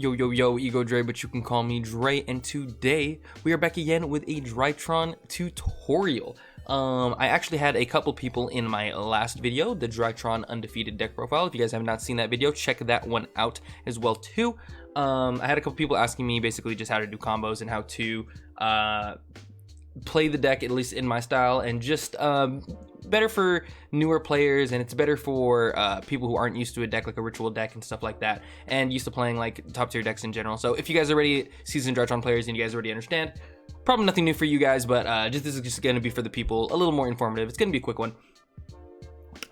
Yo, Ego Dre, but you can call me Dre, and today we are back again with a Drytron tutorial. I actually had a couple people in my last video, the Drytron undefeated deck profile. If you guys have not seen that video, check that one out as well too. I had a couple people asking me basically just how to do combos and how to play the deck, at least in my style, and just better for newer players, and it's better for people who aren't used to a deck like a ritual deck and stuff like that, and used to playing like top tier decks in general. So if you guys are already seasoned Drytron players and you guys already understand, probably nothing new for you guys, but this is just going to be for the people, a little more informative. It's going to be a quick one.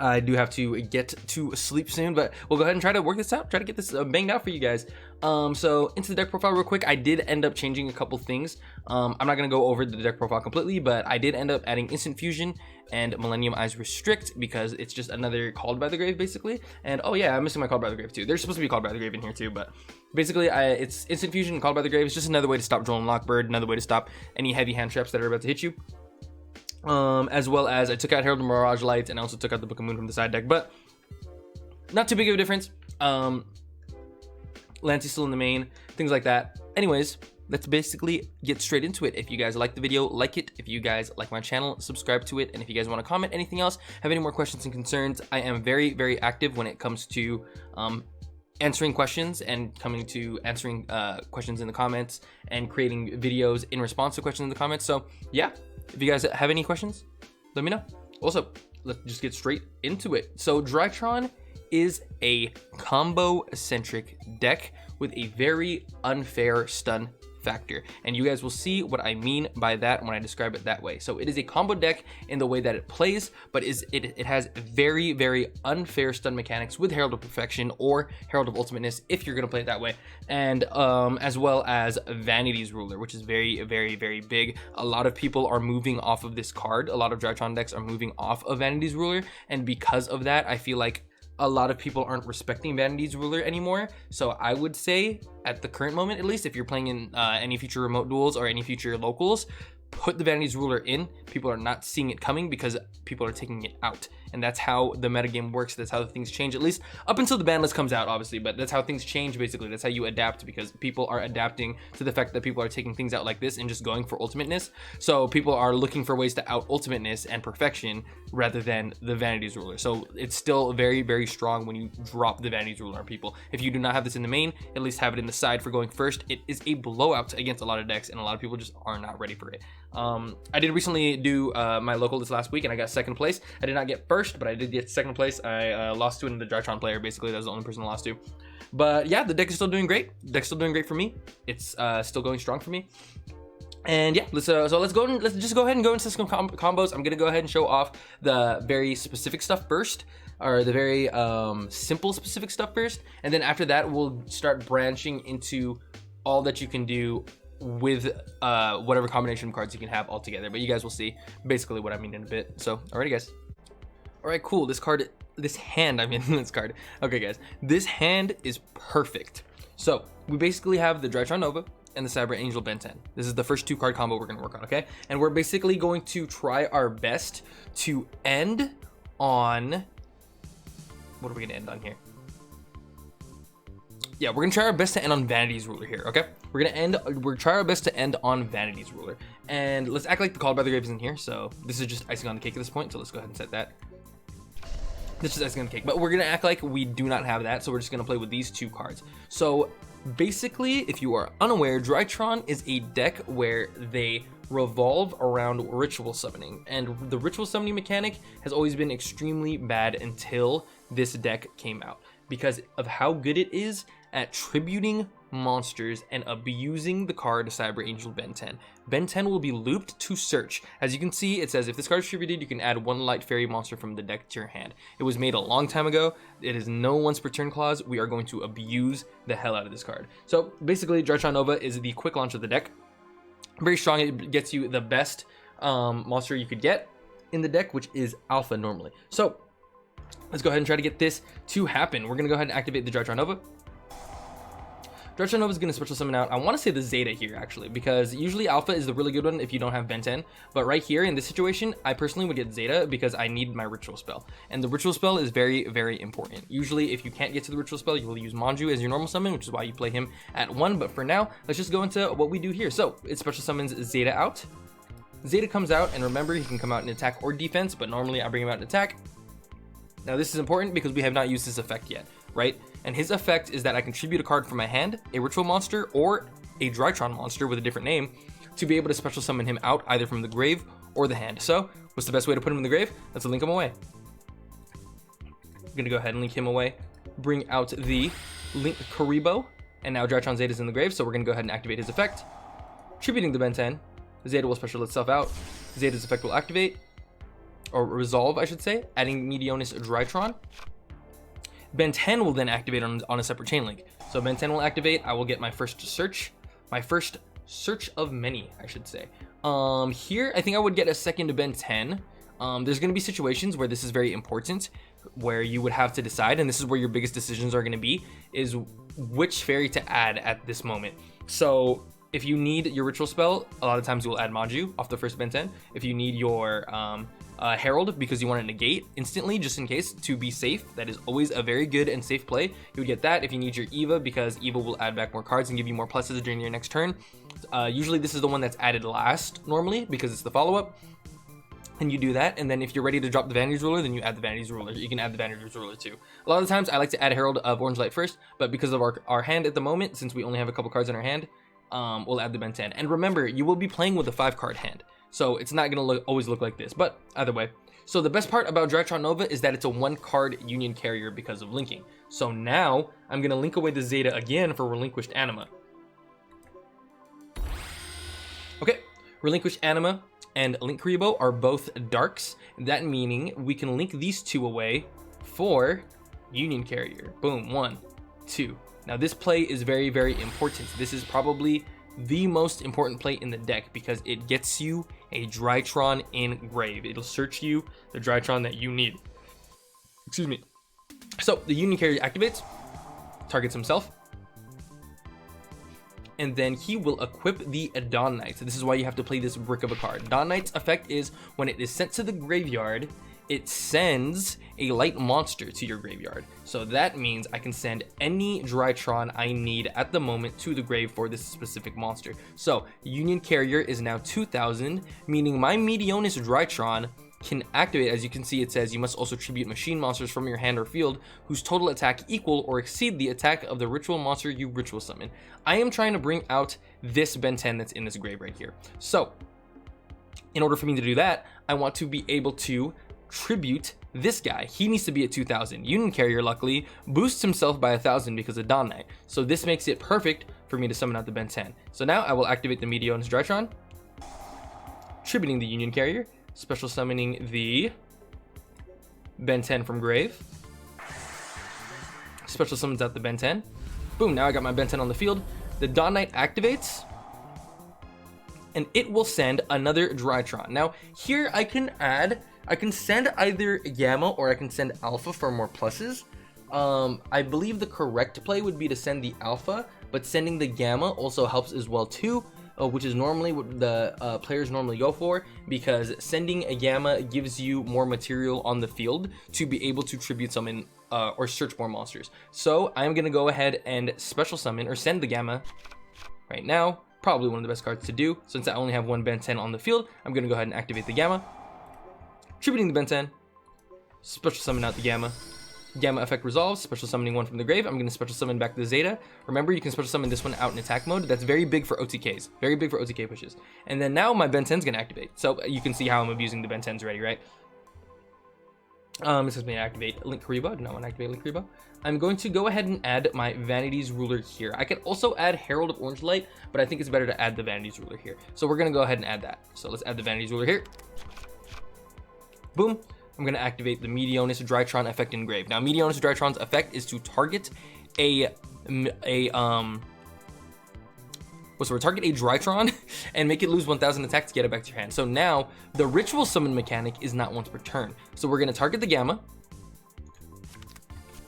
I do have to get to sleep soon, but we'll go ahead and try to work this out, try to get this banged out for you guys. So into the deck profile real quick, I did end up changing a couple things. I'm not going to go over the deck profile completely, but I did end up adding Instant Fusion and Millennium Eyes Restrict because it's just another Called by the Grave basically. And oh yeah, I'm missing my Called by the Grave too. There's supposed to be Called by the Grave in here too, but basically it's Instant Fusion and Called by the Grave. It's just another way to stop Droll and Lockbird, another way to stop any heavy hand traps that are about to hit you. As well as I took out Herald and Mirage Lights, and I also took out the Book of Moon from the side deck, but not too big of a difference. Lance's still in the main, things like that. Anyways, let's basically get straight into it. If you guys like the video, like it. If you guys like my channel, subscribe to it. And if you guys want to comment anything else, have any more questions and concerns, I am very, very active when it comes to answering questions and coming to answering questions in the comments and creating videos in response to questions in the comments. So yeah, if you guys have any questions, let me know. Also, let's just get straight into it. So Drytron is a combo-centric deck with a very unfair stun factor, and you guys will see what I mean by that when I describe it that way. So it is a combo deck in the way that it plays, but it has very, very unfair stun mechanics with Herald of Perfection or Herald of Ultimateness if you're going to play it that way, and as well as Vanity's Ruler, which is very, very, very big. A lot of people are moving off of this card. A lot of Drytron decks are moving off of Vanity's Ruler, and because of that, I feel like a lot of people aren't respecting Vanity's Ruler anymore. So I would say, at the current moment at least, if you're playing in any future remote duels or any future locals, put the Vanity's Ruler in. People are not seeing it coming because people are taking it out. And that's how the metagame works. That's how things change, at least up until the ban list comes out, obviously. But that's how things change, basically. That's how you adapt, because people are adapting to the fact that people are taking things out like this and just going for ultimateness. So people are looking for ways to out ultimateness and perfection rather than the Vanity's Ruler. So it's still very, very strong when you drop the Vanity's Ruler on people. If you do not have this in the main, at least have it in the side for going first. It is a blowout against a lot of decks, and a lot of people just are not ready for it. I did recently do my local this last week, and I got second place. I did not get first, but I did get second place. I lost to the Drytron player, basically. That was the only person I lost to. But yeah, the deck is still doing great. The deck's still doing great for me. It's still going strong for me. And yeah, let's just go ahead and go into some combos. I'm gonna go ahead and show off the very specific stuff first, or the very simple specific stuff first, and then after that we'll start branching into all that you can do with whatever combination of cards you can have all together. But you guys will see basically what I mean in a bit. So alrighty guys. Alright, cool. This hand, okay guys, this hand is perfect. So we basically have the Drytron Nova and the Cyber Angel Ben 10. This is the first two card combo we're gonna work on, okay? And we're basically going to try our best to end on, what are we gonna end on here? Yeah, we're gonna try our best to end on Vanity's Ruler here, okay? We're try our best to end on Vanity's Ruler. And let's act like the Called by the Grave is in here. So this is just icing on the cake at this point. So let's go ahead and set that. This is icing on the cake, but we're gonna act like we do not have that. So we're just gonna play with these two cards. So basically, if you are unaware, Drytron is a deck where they revolve around ritual summoning, and the ritual summoning mechanic has always been extremely bad until this deck came out, because of how good it is at tributing monsters and abusing the card Cyber Angel Ben 10. Ben 10 will be looped to search. As you can see, it says if this card is tributed, you can add one light fairy monster from the deck to your hand. It was made a long time ago. It is no once per turn clause. We are going to abuse the hell out of this card. So basically, Drytron Nova is the quick launch of the deck. Very strong. It gets you the best monster you could get in the deck, which is Alpha normally. So let's go ahead and try to get this to happen. We're gonna go ahead and activate the Drytron Nova. Drytron Nova is going to special summon out, I want to say the Zeta here actually, because usually Alpha is the really good one if you don't have Ben 10, but right here in this situation, I personally would get Zeta because I need my ritual spell, and the ritual spell is very, very important. Usually if you can't get to the ritual spell, you will use Manju as your normal summon, which is why you play him at 1, but for now, let's just go into what we do here. So it special summons Zeta out. Zeta comes out, and remember, he can come out in attack or defense, but normally I bring him out in attack. Now this is important because we have not used this effect yet, right? And his effect is that I contribute a card from my hand, a ritual monster, or a Drytron monster with a different name, to be able to special summon him out either from the grave or the hand. So what's the best way to put him in the grave? Let's link him away. I'm gonna go ahead and link him away, bring out the Link Karibo, and now Drytron Zeta is in the grave, so we're gonna go ahead and activate his effect. Tributing the Ben 10, Zeta will special itself out, Zeta's effect will activate, or resolve I should say, adding Meteonis Drytron. Ben 10 will then activate on a separate chain link. So Ben 10 will activate, I will get my first search of many, I should say. Here, I think I would get a second Ben 10. There's gonna be situations where this is very important, where you would have to decide, and this is where your biggest decisions are gonna be, is which fairy to add at this moment. So if you need your ritual spell, a lot of times you will add Manju off the first Ben 10. If you need your Herald because you want to negate instantly just in case to be safe, that is always a very good and safe play. You would get that. If you need your Eva because Eva will add back more cards and give you more pluses during your next turn. Usually this is the one that's added last normally because it's the follow-up. And you do that, and then if you're ready to drop the Vanity's Ruler, then you add the Vanity's Ruler. You can add the Vanity's Ruler too. A lot of the times I like to add Herald of Orange Light first, but because of our hand at the moment, since we only have a couple cards in our hand, we'll add the Ben 10. And remember, you will be playing with a 5-card hand, so it's not gonna always look like this, but either way. So the best part about Drytron Nova is that it's a 1-card Union Carrier because of linking. So now I'm gonna link away the Zeta again for Relinquished Anima. Okay, Relinquished Anima and Link Karibo are both darks. That meaning we can link these two away for Union Carrier. Boom, 1, 2. Now this play is very, very important. This is probably the most important play in the deck because it gets you a Drytron in grave. It'll search you the Drytron that you need. Excuse me. So the Union Carrier activates, targets himself, and then he will equip the Dawn Knight. So this is why you have to play this brick of a card. Dawn Knight's effect is when it is sent to the graveyard, it sends a light monster to your graveyard. So that means I can send any Drytron I need at the moment to the grave for this specific monster. So Union Carrier is now 2000, meaning my Meteonis Drytron can activate. As you can see, it says you must also tribute machine monsters from your hand or field whose total attack equal or exceed the attack of the ritual monster you ritual summon. I am trying to bring out this Ben 10 that's in this grave right here. So in order for me to do that, I want to be able to tribute this guy. He needs to be at 2000. Union Carrier luckily boosts himself by 1000 because of Dawn Knight. So this makes it perfect for me to summon out the Ben 10. So now I will activate the Meteonis Drytron, tributing the Union Carrier, special summoning the Ben 10 from grave, special summons out the Ben 10. Boom, now I got my Ben 10 on the field. The Dawn Knight activates, and it will send another Drytron. Now here I can send either Gamma or I can send Alpha for more pluses. I believe the correct play would be to send the Alpha, but sending the Gamma also helps as well too, which is normally what the players normally go for, because sending a Gamma gives you more material on the field to be able to tribute summon or search more monsters. So I'm going to go ahead and special summon or send the Gamma right now. Probably one of the best cards to do. Since I only have one Ben 10 on the field, I'm going to go ahead and activate the Gamma. Tributing the Ben 10, special summon out the Gamma. Gamma effect resolves, special summoning one from the grave. I'm going to special summon back the Zeta. Remember, you can special summon this one out in attack mode. That's very big for OTKs. Very big for OTK pushes. And then now my Ben 10's going to activate. So you can see how I'm abusing the Ben 10s already, right? This is me to activate Link Karibo. I do not want to activate Link Karibo. I'm going to go ahead and add my Vanity's Ruler here. I could also add Herald of Orange Light, but I think it's better to add the Vanity's Ruler here. So we're going to go ahead and add that. So let's add the Vanity's Ruler here. Boom. I'm going to activate the Meteonis Drytron effect in grave. Now, Meteonis Drytron's effect is to target target a Drytron and make it lose 1000 attack to get it back to your hand. So now the ritual summon mechanic is not once per turn. So we're going to target the Gamma,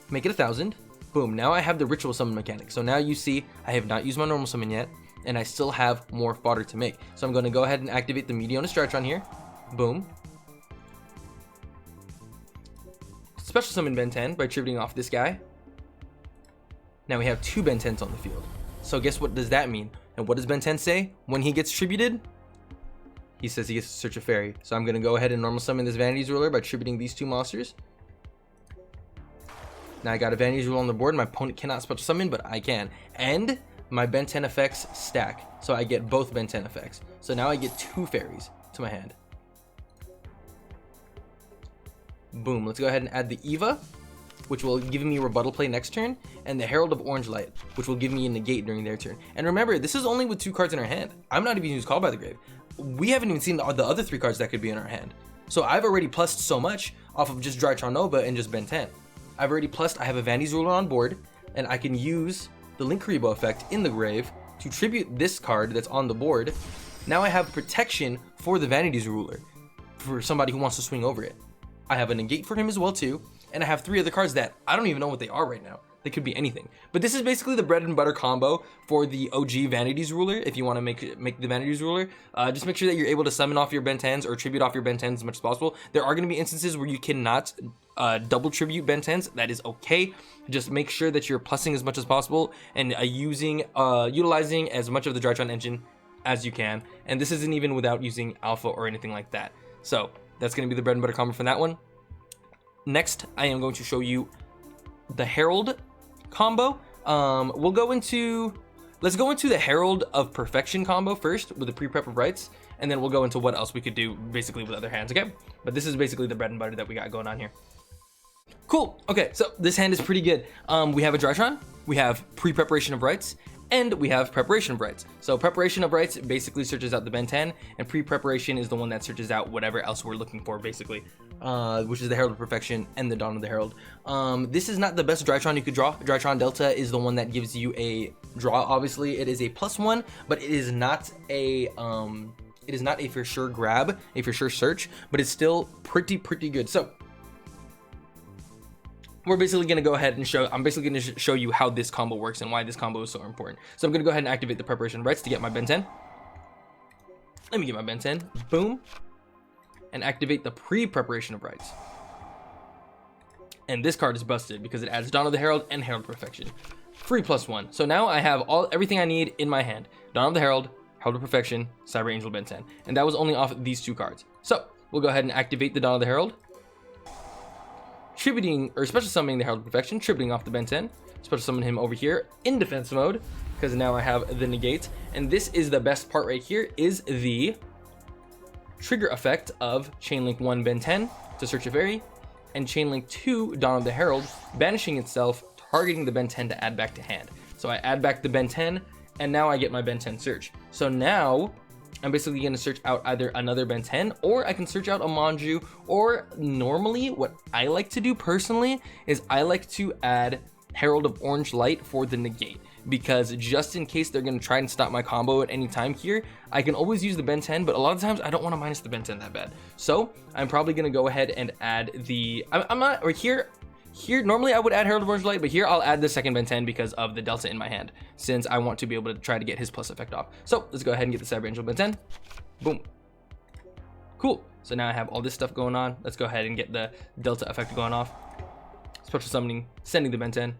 make it 1000, Boom, now I have the ritual summon mechanic. So now you see I have not used my normal summon yet, and I still have more fodder to make. So I'm going to go ahead and activate the Meteonus Drytron here. Boom. Special summon Ben 10 by tributing off this guy. Now we have 2 Ben 10s on the field. So guess what does that mean? And what does Ben 10 say when he gets tributed? He says he gets to search a fairy. So I'm going to go ahead and normal summon this Vanity's Ruler by tributing these 2 monsters. Now I got a Vanity's Ruler on the board. My opponent cannot special summon, but I can. And my Ben 10 effects stack. So I get both Ben 10 effects. So now I get 2 fairies to my hand. Boom. Let's go ahead and add the Eva, which will give me rebuttal play next turn, and the Herald of Orange Light, which will give me a negate during their turn. And remember, this is only with 2 cards in our hand. I'm not even used Called by the Grave. We haven't even seen the other 3 cards that could be in our hand. So I've already plussed so much off of just Drytron Nova and just Ben 10. I've already plussed, I have a Vanity's Ruler on board, and I can use the Linkuriboh effect in the grave to tribute this card that's on the board. Now I have protection for the Vanity's Ruler for somebody who wants to swing over it. I have a negate for him as well too, and I have 3 other cards that I don't even know what they are right now. They could be anything. But this is basically the bread and butter combo for the OG Vanity's Ruler. If you want to make the Vanity's Ruler, just make sure that you're able to summon off your Ben 10s or tribute off your Ben 10s as much as possible. There are going to be instances where you cannot double tribute Ben 10s. That is okay. Just make sure that you're plussing as much as possible and utilizing as much of the Drytron engine as you can. And this isn't even without using alpha or anything like that. So that's going to be the bread and butter combo for that one. Next, I am going to show you the Herald combo. Let's go into the Herald of Perfection combo first with the pre-prep of rights, and then we'll go into what else we could do basically with other hands, okay? But this is basically the bread and butter that we got going on here. Cool. Okay, so this hand is pretty good. We have a Drytron, we have pre-preparation of rights, and we have preparation of rights. So preparation of rights basically searches out the Ben 10, and pre-preparation is the one that searches out whatever else we're looking for, basically, which is the Herald of Perfection and the Dawn of the Herald. This is not the best Drytron you could draw. Drytron Delta is the one that gives you a draw. Obviously, it is a +1, but it is not a for sure grab, a for sure search, but it's still pretty good. So we're basically going to go ahead and I'm basically going to show you how this combo works and why this combo is so important. So I'm going to go ahead and activate the preparation of rights to get my Ben 10. Let me get my Ben 10. Boom. And activate the pre-preparation of rights. And this card is busted because it adds Dawn of the Herald and Herald Perfection. Free +1. So now I have everything I need in my hand. Dawn of the Herald, Herald of Perfection, Cyber Angel Ben 10. And that was only off these 2 cards. So we'll go ahead and activate the Dawn of the Herald. Tributing or special summoning the Herald of Perfection, tributing off the Ben 10, special summon him over here in defense mode because now I have the negate. And this is the best part right here, is the trigger effect of Chainlink 1 Ben 10 to search a fairy, and Chainlink 2 Dawn of the Herald banishing itself, targeting the Ben 10 to add back to hand. So I add back the Ben 10, and now I get my Ben 10 search. So now I'm basically going to search out either another Ben 10, or I can search out a Manju, or normally what I like to do personally is I like to add Herald of Orange Light for the negate, because just in case they're going to try and stop my combo at any time here, I can always use the Ben 10, but a lot of times I don't want to minus the Ben 10 that bad. So I'm probably going to go ahead and add the, I'm not, or here normally I would add Herald of Orange Light, but here I'll add the second Ben 10 because of the Delta in my hand, since I want to be able to try to get his plus effect off. So let's go ahead and get the Cyber Angel Ben 10. Boom. Cool. So now I have all this stuff going on. Let's go ahead and get the Delta effect going off. Special summoning, sending the Ben 10.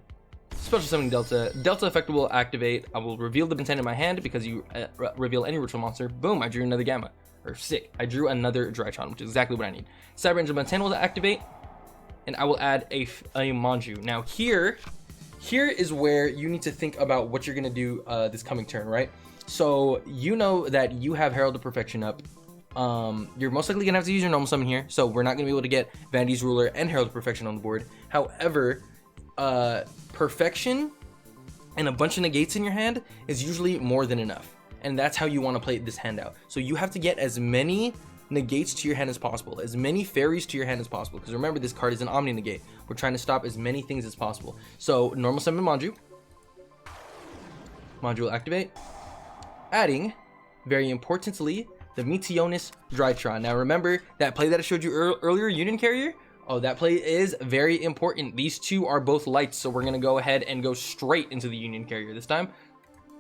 Special summoning Delta. Delta effect will activate. I will reveal the Ben 10 in my hand because you reveal any ritual monster. Boom, I drew another Gamma. Or sick. I drew another Drytron, which is exactly what I need. Cyber Angel Ben 10 will activate, and I will add a Manju. Now here is where you need to think about what you're going to do this coming turn, right? So you know that you have Herald of Perfection up. You're most likely going to have to use your normal summon here, so we're not going to be able to get Vanity's Ruler and Herald of Perfection on the board. However, Perfection and a bunch of negates in your hand is usually more than enough, and that's how you want to play this hand out. So you have to get as many negates to your hand as possible, as many fairies to your hand as possible, because remember, this card is an Omni negate. We're trying to stop as many things as possible. So normal summon Manju. Manju will activate, adding, very importantly, the Meteonus Drytron. Now remember that play that I showed you earlier, Union Carrier? Oh, that play is very important. These two are both lights, so we're going to go ahead and go straight into the Union Carrier this time.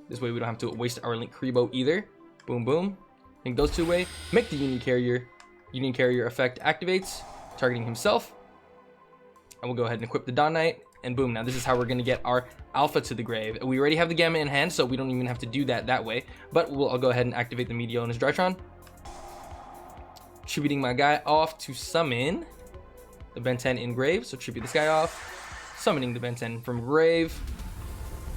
This way we don't have to waste our Link Kribo either. Boom, boom. Link those two away. Make the Union Carrier. Union Carrier effect activates, targeting himself. And we'll go ahead and equip the Dawn Knight. And boom, now this is how we're going to get our Alpha to the grave. We already have the Gamma in hand, so we don't even have to do that way. But I'll go ahead and activate the Meteor's Drytron. Tributing my guy off to summon the Ben 10 in grave. So tribute this guy off. Summoning the Ben 10 from grave.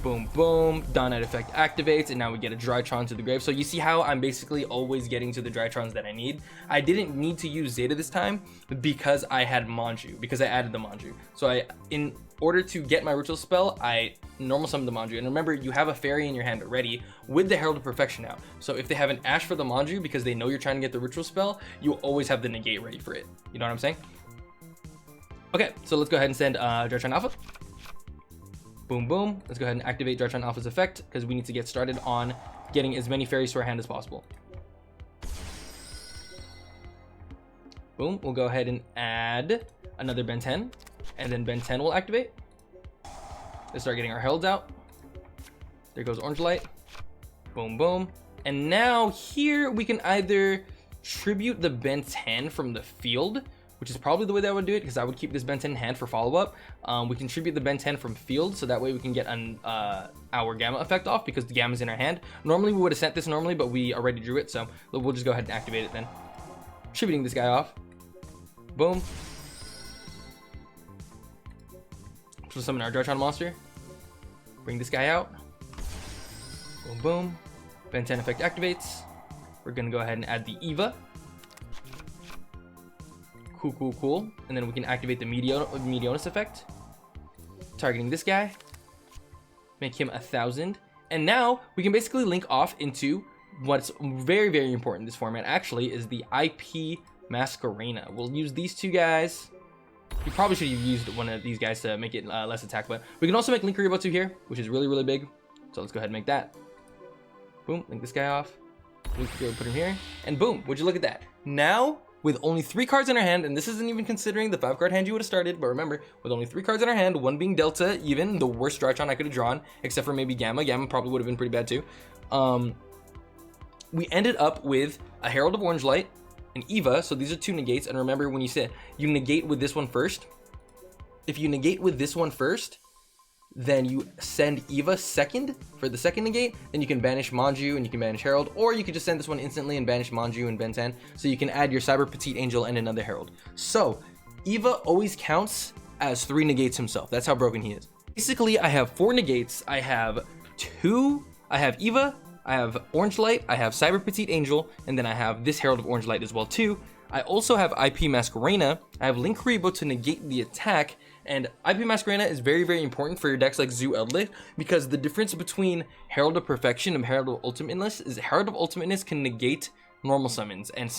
Boom, boom. Dawn Knight effect activates, and now we get a Drytron to the grave. So you see how I'm basically always getting to the Drytrons that I need. I didn't need to use Zeta this time because I had Manju, because I added the Manju. So in order to get my ritual spell, I normal summon the Manju. And remember, you have a fairy in your hand already with the Herald of Perfection out. So if they have an Ash for the Manju because they know you're trying to get the ritual spell, you always have the negate ready for it. You know what I'm saying? Okay, so let's go ahead and send Drytron Alpha. Boom, boom. Let's go ahead and activate Drytron Alpha's effect because we need to get started on getting as many fairies to our hand as possible. Boom. We'll go ahead and add another Ben 10, and then Ben 10 will activate. Let's start getting our heralds out. There goes Orange Light. Boom, boom. And now here we can either tribute the Ben 10 from the field, which is probably the way that I would do it because I would keep this Ben 10 in hand for follow-up. We can tribute the Ben 10 from field, so that way we can get our Gamma effect off because the Gamma's in our hand. Normally we would have sent this normally, but we already drew it, so we'll just go ahead and activate it then. Tributing this guy off. Boom. So summon our Drytron monster. Bring this guy out. Boom, boom. Ben 10 effect activates. We're gonna go ahead and add the Eva. Cool, cool, cool. And then we can activate the Meteor's effect. Targeting this guy. Make him 1,000. And now we can basically link off into what's very, very important in this format actually is the IP Masquerena. We'll use these two guys. You probably should have used one of these guys to make it less attack, but we can also make Link Kuribo 2 here, which is really, really big. So let's go ahead and make that. Boom, link this guy off. Link Kuribo, put him here. And boom, would you look at that? Now, with only 3 cards in our hand, and this isn't even considering the 5-card hand you would have started, but remember, with only 3 cards in our hand, one being Delta, even the worst Drytron I could have drawn, except for maybe Gamma. Gamma probably would have been pretty bad too. We ended up with a Herald of Orange Light, an Eva, so these are 2 negates, and remember when you said you negate with this one first, if you negate with this one first, then you send Eva second for the second negate, then you can banish Manju and you can banish Herald, or you could just send this one instantly and banish Manju and Ben 10, so you can add your Cyber Petite Angel and another Herald. So Eva always counts as 3 negates himself. That's how broken he is. Basically, I have 4 negates. I have Eva, I have Orange Light, I have Cyber Petite Angel, and then I have this Herald of Orange Light as well too. I also have IP Masquerena. I have Link Kuribo to negate the attack, and IP Masquerena is very, very important for your decks like Zoo Eldritch, because the difference between Herald of Perfection and Herald of Ultimateness is Herald of Ultimateness can negate normal summons and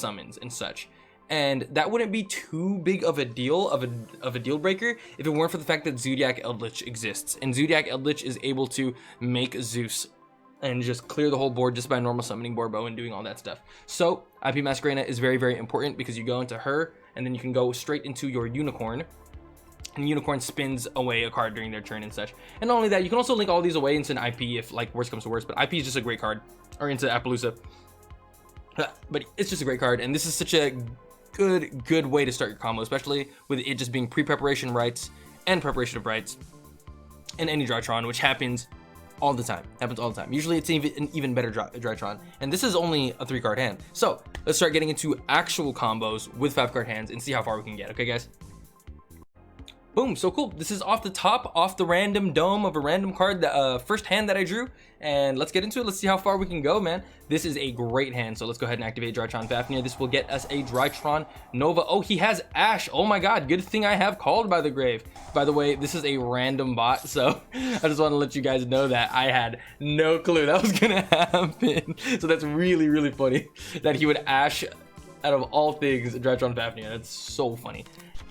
such. And that wouldn't be too big of a deal, of a deal breaker, if it weren't for the fact that Zodiac Eldritch exists. And Zodiac Eldritch is able to make Zeus and just clear the whole board just by normal summoning Borbo and doing all that stuff. So IP Masquerena is very, very important because you go into her and then you can go straight into your Unicorn, and Unicorn spins away a card during their turn and such. And not only that, you can also link all these away into an IP if like worst comes to worst, but IP is just a great card, or into Appaloosa. But it's just a great card, and this is such a good way to start your combo, especially with it just being pre-preparation rights and preparation of rights and any Drytron, which happens all the time. Usually it's an even better Drytron, and this is only a 3-card hand. So let's start getting into actual combos with 5-card hands and see how far we can get. Okay, guys. Boom, so cool. This is off the top, off the random dome of a random card, the first hand that I drew, and let's get into it. Let's see how far we can go, man. This is a great hand, so let's go ahead and activate Drytron Fafnir. This will get us a Drytron Nova. Oh, he has Ash. Oh my god, good thing I have Called by the Grave. By the way, this is a random bot, so I just want to let you guys know that I had no clue that was gonna happen. So that's really, really funny that he would Ash out of all things Drytron Fafnir. That's so funny.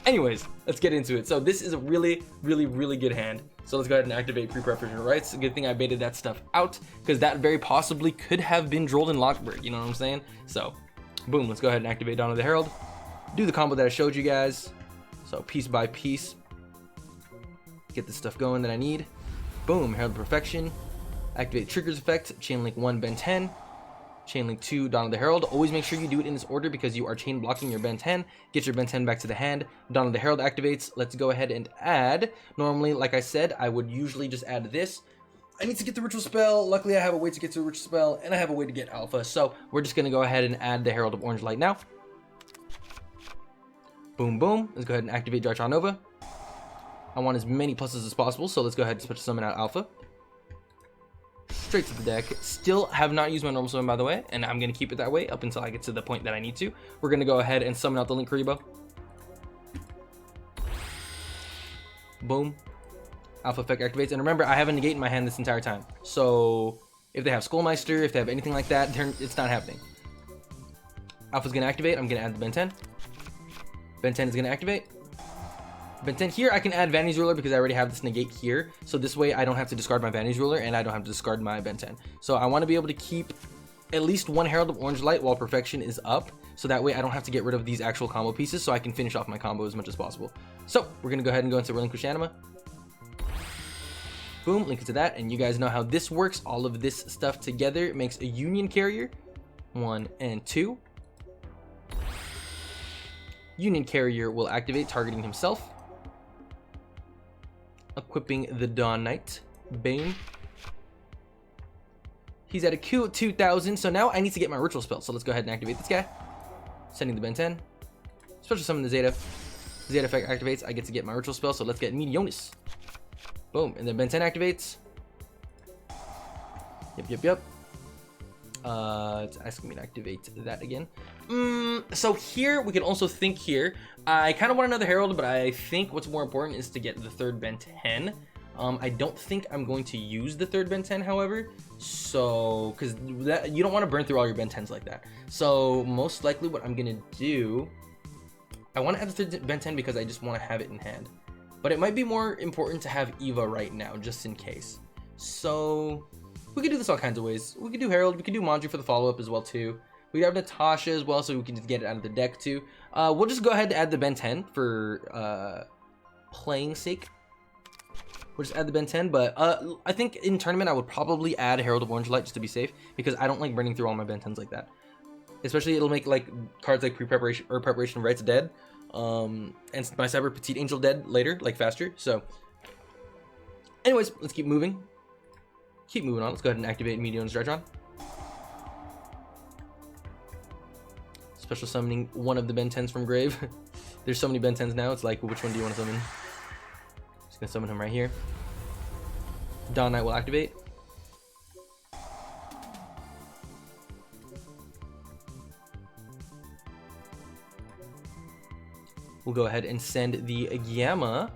Anyways, let's get into it. So this is a really, really, really good hand. So let's go ahead and activate pre-preparation rights. Good thing I baited that stuff out, because that very possibly could have been Droll and Lockberg, you know what I'm saying? So, boom, let's go ahead and activate Dawn of the Herald. Do the combo that I showed you guys. So piece by piece, get the stuff going that I need. Boom, Herald of Perfection. Activate Triggers effect, Chain Link 1, Ben 10. Chain Link 2, Dawn of the Herald. Always make sure you do it in this order because you are chain blocking your Ben 10. Get your Ben 10 back to the hand. Dawn of the Herald activates. Let's go ahead and add. Normally, like I said, I would usually just add this. I need to get the ritual spell. Luckily, I have a way to get to the ritual spell, and I have a way to get alpha. So we're just going to go ahead and add the Herald of Orange Light now. Boom, boom. Let's go ahead and activate Drytron Nova. I want as many pluses as possible, so let's go ahead and special summon out alpha. Straight to the deck. Still have not used my normal summon, by the way, and I'm going to keep it that way up until I get to the point that I need to. We're going to go ahead and summon out the Link Karibo. Boom. Alpha effect activates. And remember, I have a negate in my hand this entire time. So if they have Skullmeister, if they have anything like that, it's not happening. Alpha's going to activate. I'm going to add the Ben 10. Ben 10 is going to activate. Ben 10 here, I can add Vanity's Ruler because I already have this negate here. So this way, I don't have to discard my Vanity's Ruler and I don't have to discard my Ben 10. So I want to be able to keep at least one Herald of Orange Light while Perfection is up. So that way, I don't have to get rid of these actual combo pieces so I can finish off my combo as much as possible. So we're going to go ahead and go into Relinquish Anima. Boom, link it to that. And you guys know how this works. All of this stuff together makes a Union Carrier. 1 and 2. Union Carrier will activate, targeting himself. Equipping the Dawn Knight. Bane. He's at a Q of 2000, so now I need to get my ritual spell. So let's go ahead and activate this guy. Sending the Ben 10. Special summon the Zeta. Zeta effect activates. I get to get my ritual spell, so let's get Meteonis. Boom, and then Ben 10 activates. Yep. It's asking me to activate that again. So here, we can also think here. I kind of want another Herald, but I think what's more important is to get the third Ben 10. I don't think I'm going to use the third Ben 10, however. So, because you don't want to burn through all your Ben 10s like that. So, most likely what I'm going to do, I want to add the third Ben 10 because I just want to have it in hand. But it might be more important to have Eva right now, just in case. So, we could do this all kinds of ways. We could do Herald, we could do Manju for the follow-up as well, too. We have Natasha as well, so we can just get it out of the deck, too. We'll just go ahead and add the Ben 10 for playing sake. We'll just add the Ben 10, but I think in tournament I would probably add Herald of Orange Light just to be safe, because I don't like burning through all my Ben 10s like that. Especially, it'll make like cards like Pre-Preparation or Preparation of Rites dead. And my Cyber Petite Angel dead later, like faster. So, anyways, let's keep moving. Keep moving on. Let's go ahead and activate Meteonis Drytron. Special summoning one of the Ben 10s from grave. There's so many Ben 10s now. It's like, which one do you want to summon? Just gonna summon him right here. Dawn Knight will activate. We'll go ahead and send the Gamma,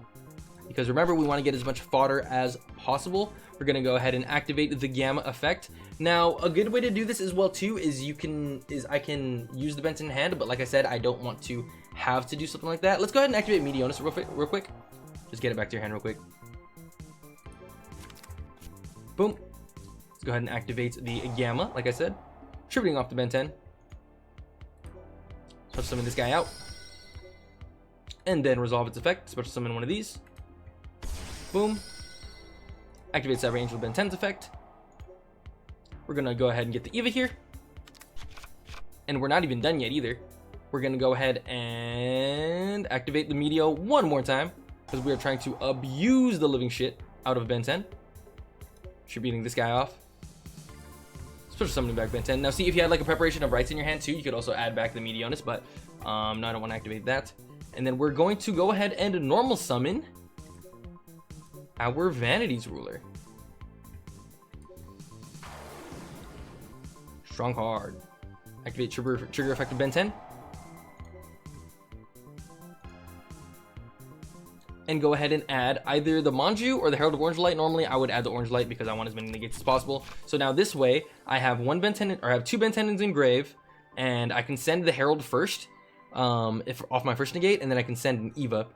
because remember, we want to get as much fodder as possible. We're going to go ahead and activate the Gamma effect. Now, a good way to do this as well too is I can use the Ben 10 hand, but like I said, I don't want to have to do something like that. Let's go ahead and activate Meteonis real quick. Just get it back to your hand real quick. Boom. Let's go ahead and activate the Gamma, like I said. Tributing off the Ben 10. Special summon this guy out. And then resolve its effect. Special summon one of these. Boom. Activate Cyber Angel Ben 10's effect. We're going to go ahead and get the Eva here. And we're not even done yet either. We're going to go ahead and activate the Meteo one more time, because we are trying to abuse the living shit out of Ben 10. Tributing this guy off. Special summoning back Ben 10. Now see, if you had like a Preparation of Rites in your hand too, you could also add back the Meteonis, but no, I don't want to activate that. And then we're going to go ahead and normal summon our Vanity's Ruler. Strong card. Activate trigger effective Ben 10. And go ahead and add either the Manju or the Herald of Orange Light. Normally, I would add the Orange Light because I want as many negates as possible. So now this way, I have one Ben 10, or I have two Ben 10s in grave, and I can send the Herald first, if off my first negate, and then I can send an Eva.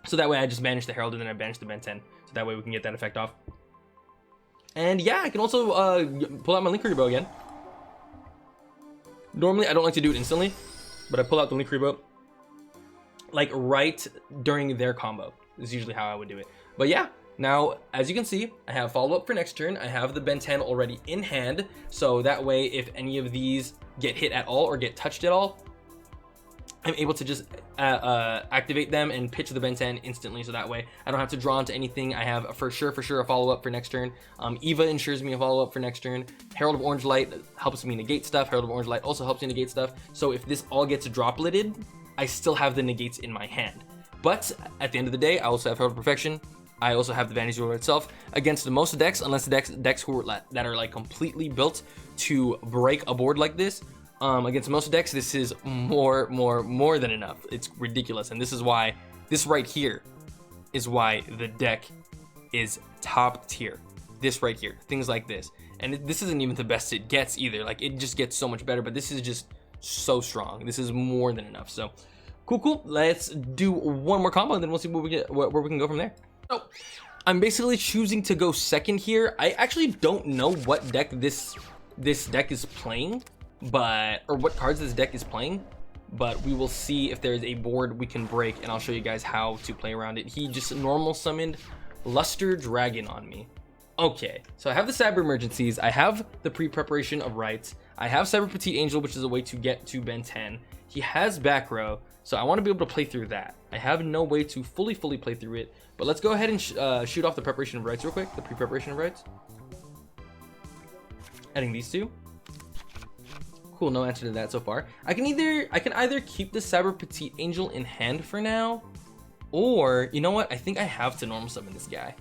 So that way I just banish the Herald and then I banish the Ben 10. So that way we can get that effect off. And yeah, I can also pull out my Link Karibo again. Normally I don't like to do it instantly, but I pull out the Link Karibo. like right during their combo. Is usually how I would do it. But yeah, now as you can see, I have follow-up for next turn. I have the Ben 10 already in hand, so that way if any of these get hit at all or get touched at all, I'm able to just activate them and pitch the Ben 10 instantly, so that way I don't have to draw into anything. I have for sure a follow-up for next turn. Eva ensures me a follow-up for next turn. Herald of Orange Light helps me negate stuff. Herald of Orange Light also helps me negate stuff. So if this all gets dropleted, I still have the negates in my hand. But at the end of the day, I also have Herald of Perfection. I also have the Vanity Ruler itself. Against most decks, unless the decks that are like completely built to break a board like this, against most decks, this is more than enough. It's ridiculous, and this is why this right here is why the deck is top tier. This right here, things like this, and this isn't even the best it gets either. Like, it just gets so much better, but this is just so strong. This is more than enough. So cool. Let's do one more combo, and then we'll see what we get, where we can go from there. So I'm basically choosing to go second here. I actually don't know what deck this deck is playing, or what cards this deck is playing, but we will see if there's a board we can break, and I'll show you guys how to play around it. He just normal summoned Luster Dragon on me. Okay, so I have the Cyber Emergencies, I have the pre-preparation of Rights, I have Cyber Petite Angel, which is a way to get to Ben 10. He has back row, so I want to be able to play through that. I have no way to fully play through it, but let's go ahead and shoot off the Preparation of Rights real quick, the pre-preparation of Rights. Adding these two. Cool, no answer to that so far. I can either keep the Cyber Petite Angel in hand for now, or you know what? I think I have to normal summon this guy.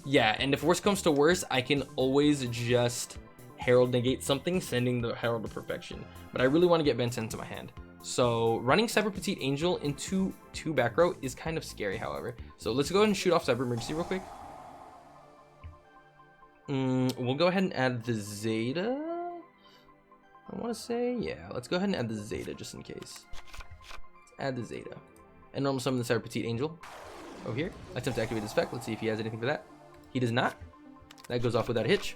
Yeah, and if worse comes to worse, I can always just Herald negate something, sending the Herald of Perfection. But I really want to get Ben 10 to my hand. So running Cyber Petite Angel into 2 back row is kind of scary, however. So let's go ahead and shoot off Cyber Emergency real quick. We'll go ahead and add the Zeta. I want to say, yeah, let's go ahead and add the Zeta just in case. Let's add the Zeta. And normal summon the Cyber Petite Angel over here. Attempt to activate his effect. Let's see if he has anything for that. He does not. That goes off without a hitch.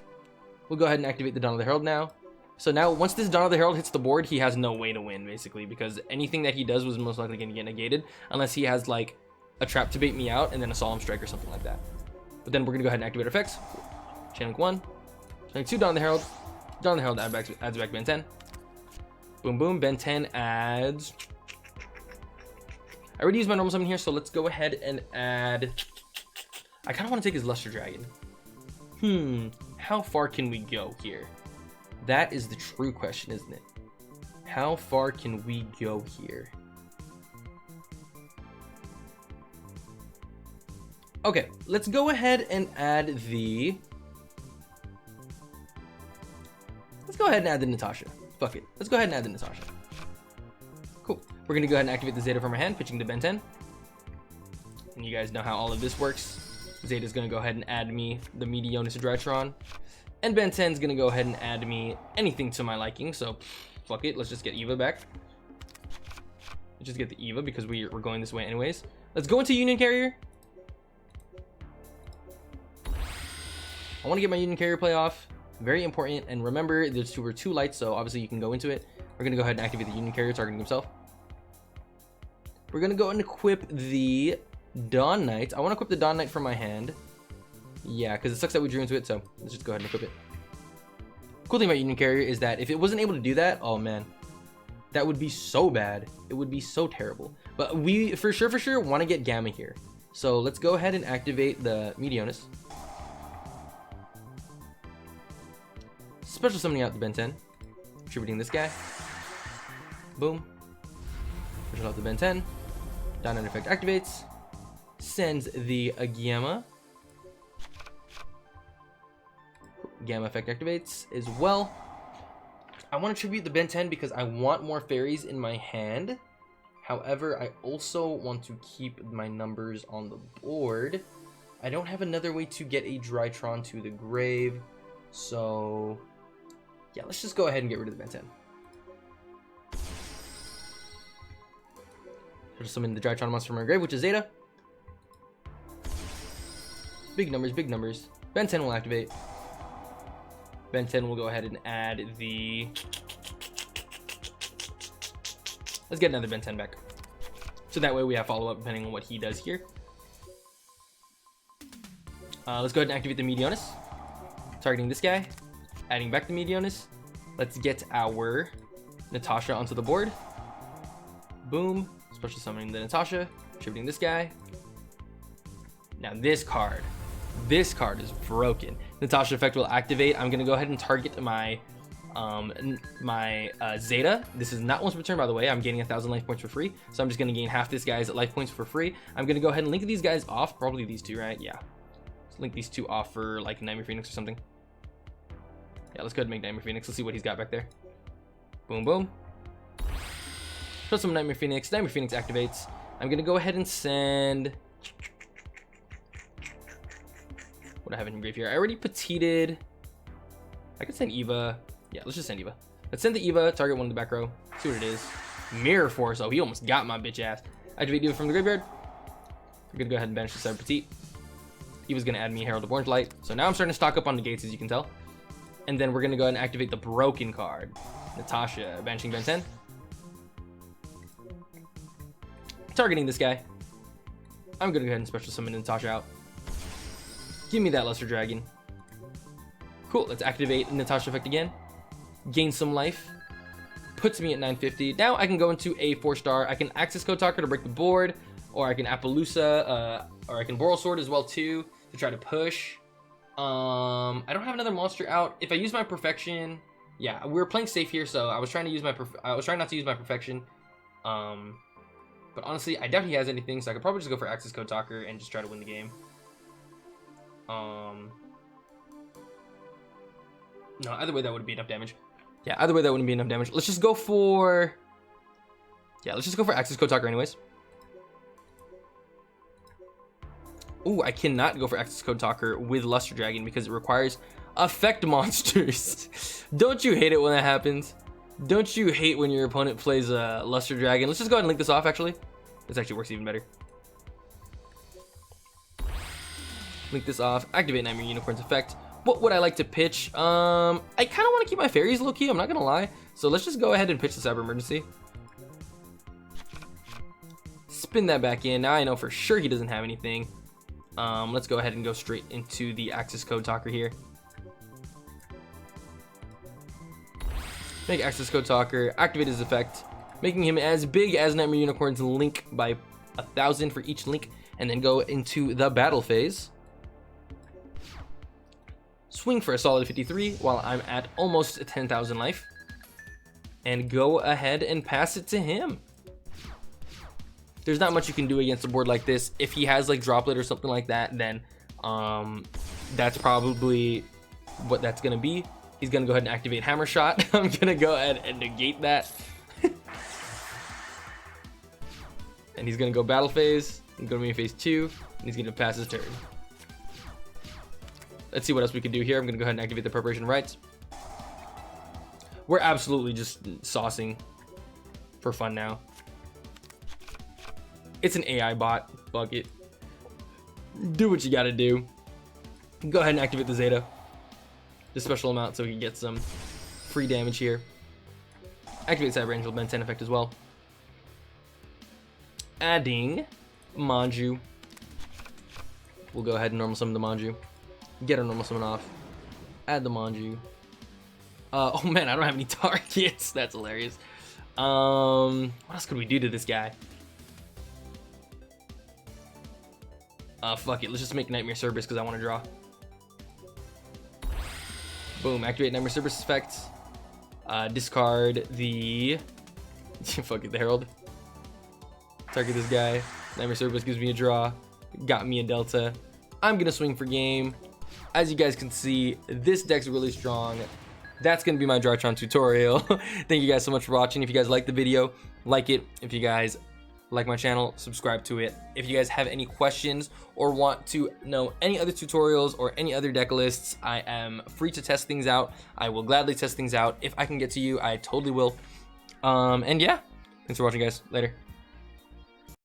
We'll go ahead and activate the Dawn of the Herald now. So now, once this Dawn of the Herald hits the board, he has no way to win, basically, because anything that he does was most likely going to get negated, unless he has, like, a trap to bait me out, and then a Solemn Strike or something like that. But then we're going to go ahead and activate our effects. Chain Link 1. Chain Link 2, Dawn of the Herald. Dawn of the Herald adds back Ben 10. Boom, boom. Ben 10 adds... I already used my normal summon here, so let's go ahead and add... I kind of want to take his Luster Dragon. How far can we go here? That is the true question, isn't it? How far can we go here? Okay, let's go ahead and add the... Let's go ahead and add the Natasha. Fuck it. Let's go ahead and add the Natasha. Cool. We're going to go ahead and activate the Zeta from our hand, pitching the Ben 10. And you guys know how all of this works. Zeta's going to go ahead and add me the Meteonis Drytron. And Ben 10's going to go ahead and add me anything to my liking. So, fuck it. Let's just get Eva back. Let's just get the Eva because we're going this way anyways. Let's go into Union Carrier. I want to get my Union Carrier play off. Very important. And remember, there's two lights, so obviously you can go into it. We're going to go ahead and activate the Union Carrier, targeting himself. We're going to go and equip the Dawn Knight. I want to equip the Dawn Knight from my hand. Yeah, because it sucks that we drew into it, so let's just go ahead and equip it. Cool thing about Union Carrier is that if it wasn't able to do that, oh man, that would be so bad. It would be so terrible. But we, for sure, want to get Gamma here. So let's go ahead and activate the Meteonis. Special summoning out the Ben 10. Contributing this guy. Boom. Pushing out the Ben 10. Dawn Knight effect activates. Sends the Gamma. Gamma effect activates as well. I want to tribute the Ben 10 because I want more fairies in my hand. However, I also want to keep my numbers on the board. I don't have another way to get a Drytron to the grave. So, yeah, let's just go ahead and get rid of the Ben 10. Just summon the Drytron monster from my grave, which is Zeta. Big numbers, big numbers. Ben 10 will activate. Ben 10 will go ahead and add the... Let's get another Ben 10 back. So that way we have follow-up depending on what he does here. Let's go ahead and activate the Meteonis. Targeting this guy. Adding back the Meteonis. Let's get our Natasha onto the board. Boom. Special summoning the Natasha. Tributing this guy. Now this card is broken. Natasha effect will activate. I'm gonna go ahead and target my Zeta. This is not once per turn, by the way. I'm gaining 1,000 life points for free, so I'm just gonna gain half this guy's life points for free. I'm gonna go ahead and link these guys off. Probably these two, right? Yeah. Let's link these two off for like Nightmare Phoenix or something. Yeah, let's go ahead and make Nightmare Phoenix. Let's see what he's got back there. Boom, boom. Put some Nightmare Phoenix. Nightmare Phoenix activates. I'm gonna go ahead and send. What I have in grave here? I already petited. I could send Eva. Yeah, let's just send Eva. Let's send the Eva. Target one in the back row. See what it is. Mirror Force. Oh, he almost got my bitch ass. Activate Eva from the graveyard. I'm gonna go ahead and banish the Cyber Petite. Eva's gonna add me Herald of Orange Light. So now I'm starting to stock up on the gates, as you can tell. And then we're gonna go ahead and activate the broken card. Natasha, banishing Ben 10. Targeting this guy. I'm gonna go ahead and special summon Natasha out. Give me that Luster Dragon. Cool, let's activate Natasha effect again. Gain some life. Puts me at 950. Now I can go into a 4-star. I can Access Code Talker to break the board, or I can Appaloosa, or I can Boral Sword as well too to try to push. I don't have another monster out. If I use my Perfection, yeah, we were playing safe here, so I was trying to use my not to use my Perfection. But honestly, I doubt he has anything, so I could probably just go for Access Code Talker and just try to win the game. No, either way that wouldn't be enough damage. Yeah, either way that wouldn't be enough damage. Let's just go for... Yeah, let's just go for Access Code Talker anyways. Ooh, I cannot go for Access Code Talker with Luster Dragon because it requires effect monsters. Don't you hate it when that happens? Don't you hate when your opponent plays a Luster Dragon? Let's just go ahead and link this off, actually. This actually works even better. Link this off. Activate Nightmare Unicorn's effect. What would I like to pitch? I kind of want to keep my fairies low-key, I'm not going to lie. So let's just go ahead and pitch the Cyber Emergency. Spin that back in. Now I know for sure he doesn't have anything. Let's go ahead and go straight into the Access Code Talker here. Make Access Code Talker, activate his effect, making him as big as Nightmare Unicorn's link by 1,000 for each link, and then go into the battle phase. Swing for a solid 53 while I'm at almost 10,000 life, and go ahead and pass it to him. There's not much you can do against a board like this. If he has like Droplet or something like that, then that's probably what that's gonna be. He's gonna go ahead and activate Hammer Shot. I'm gonna go ahead and negate that. And he's gonna go battle phase, and go to main phase 2, and he's gonna pass his turn. Let's see what else we can do here. I'm gonna go ahead and activate the Preparation Rites. We're absolutely just saucing for fun now. It's an AI bot. Fuck it. Do what you gotta do. Go ahead and activate the Zeta. The special amount so he can get some free damage here. Activate Cyber Angel Ben 10 effect as well. Adding Manju. We'll go ahead and normal summon the Manju. Get our normal summon off. Add the Manju. Oh man, I don't have any targets. That's hilarious. What else could we do to this guy? Fuck it. Let's just make Nightmare Cerberus because I want to draw. Boom. Activate Nightmare Cerberus effect. Discard the... Fuck it, the Herald. Target this guy. Nightmare Cerberus gives me a draw. Got me a Delta. I'm going to swing for game. As you guys can see, this deck's really strong. That's going to be my Drytron tutorial. Thank you guys so much for watching. If you guys like the video, like it. If you guys like my channel, subscribe to it. If you guys have any questions or want to know any other tutorials or any other deck lists, I am free to test things out. I will gladly test things out. If I can get to you, I totally will. And yeah, thanks for watching, guys. Later.